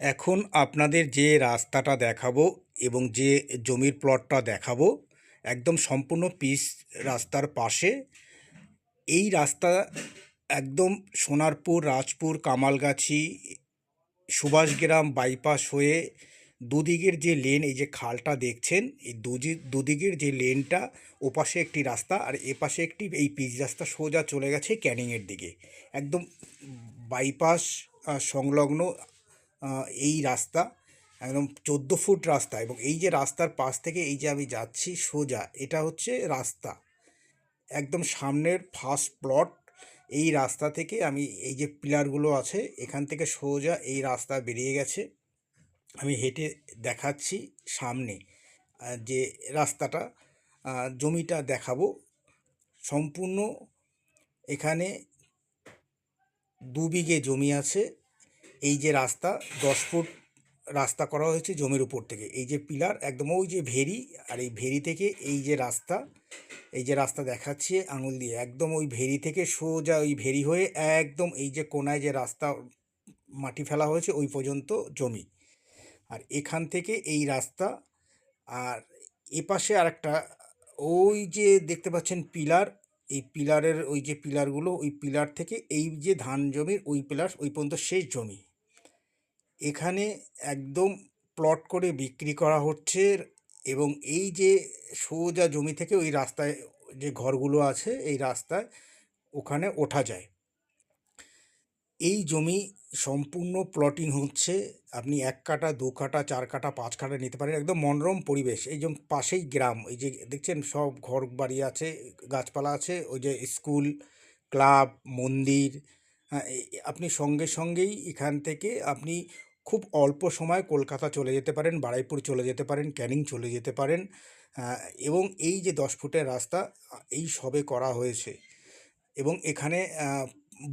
এখন আপনাদের যে রাস্তাটা দেখাবো এবং যে জমির প্লটটা দেখাবো একদম সম্পূর্ণ পিচ রাস্তার পাশে। এই রাস্তা একদম সোনারপুর, রাজপুর, কামালগাছি, সুভাষগ্রাম বাইপাস হয়ে দুদিকের যে লেন, এই যে খালটা দেখছেন, এই দুদিকের যে লেনটা, ওপাশে একটি রাস্তা আর এপাশে একটি এই পিচ রাস্তা সোজা চলে গেছে ক্যানিংয়ের দিকে। একদম বাইপাস সংলগ্ন এই রাস্তা একদম 14 ফুট রাস্তা। এবং এই যে রাস্তার পাশ থেকে এই যে আমি যাচ্ছি সোজা, এটা হচ্ছে রাস্তা একদম সামনের ফার্স্ট প্লট। এই রাস্তা থেকে আমি এই যে পিলারগুলো আছে এখান থেকে সোজা এই রাস্তা বেরিয়ে গেছে। আমি হেঁটে দেখাচ্ছি সামনে যে রাস্তাটা, জমিটা দেখাবো সম্পূর্ণ। এখানে 2 বিঘে জমি আছে। এই যে রাস্তা 10 ফুট রাস্তা করা হয়েছে জমির উপর থেকে। এই যে পিলার একদম ওই যে ভেরি, আর এই ভেরি থেকে এই যে রাস্তা, এই যে রাস্তা দেখাচ্ছি আঙুল দিয়ে, একদম ওই ভেরি থেকে সোজা ওই ভেরি হয়ে একদম এই যে কোনায় যে রাস্তা মাটি ফেলা হয়েছে ওই পর্যন্ত জমি। আর এখান থেকে এই রাস্তা। আর এপাশে আরেকটা, ওই যে দেখতে পাচ্ছেন পিলার, এই পিলারের ওই যে পিলারগুলো, ওই পিলার থেকে এই যে ধান জমির ওই পিলার ওই পর্যন্ত শেষ জমি। এখানে একদম প্লট করে বিক্রি করা হচ্ছে। এবং এই যে সোজা জমি থেকে ওই রাস্তায় যে ঘরগুলো আছে এই রাস্তায় ওখানে ওঠা যায়। এই জমি সম্পূর্ণ প্লটিং হচ্ছে। আপনি 1 কাঠা, 2 কাঠা, 4 কাঠা, 5 কাঠা নিতে পারেন। একদম মনোরম পরিবেশ। এই যে পাশেই গ্রাম, এই যে দেখছেন সব ঘর বাড়ি আছে, গাছপালা আছে, ওই যে স্কুল, ক্লাব, মন্দির। হ্যাঁ, আপনি সঙ্গে সঙ্গেই এখান থেকে আপনি খুব অল্প সময় কলকাতা চলে যেতে পারেন, বারুইপুর চলে যেতে পারেন, ক্যানিং চলে যেতে পারেন। আহ, এবং এই যে 10 ফুটের রাস্তা এই সবে করা হয়েছে। এবং এখানে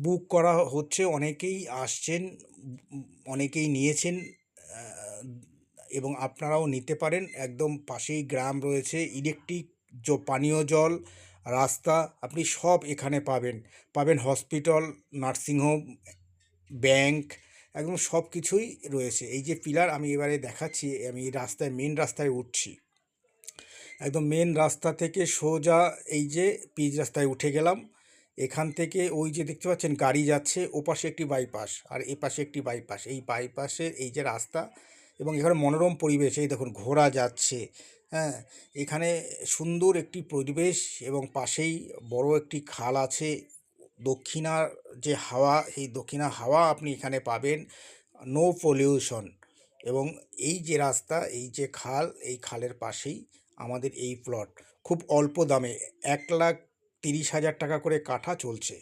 বুক করা হচ্ছে, অনেকেই আসছেন, অনেকেই নিয়েছেন। আহ, এবং আপনারাও নিতে পারেন। একদম পাশেই গ্রাম রয়েছে, ইলেকট্রিক, পানীয় জল, রাস্তা আপনি সব এখানে পাবেন। পাবেন হসপিটাল, নার্সিংহোম, ব্যাংক, একদম সব কিছুই রয়েছে। এই যে পিলার আমি এবারে দেখাচ্ছি, আমি এই রাস্তায়, মেন রাস্তায় উঠছি। একদম মেন রাস্তা থেকে সোজা এই যে পিচ রাস্তায় উঠে গেলাম। এখান থেকে ওই যে দেখতে পাচ্ছেন গাড়ি যাচ্ছে, ওপাশে একটি বাইপাস আর এপাশে একটি বাইপাস। এই বাইপাসে এই যে রাস্তা, এবং এখানে মনোরম পরিবেশ, এই দেখুন ঘোড়া যাচ্ছে। হ্যাঁ, এখানে সুন্দর একটি পরিবেশ এবং পাশেই বড় একটি খাল আছে। দক্ষিণার যে হাওয়া, এই দক্ষিণা হাওয়া আপনি এখানে পাবেন। No pollution. এবং এই যে রাস্তা, এই যে খাল, এই খালের পাশেই আমাদের এই প্লট। খুব অল্প দামে 1,30,000 টাকা করে কাঠা চলছে।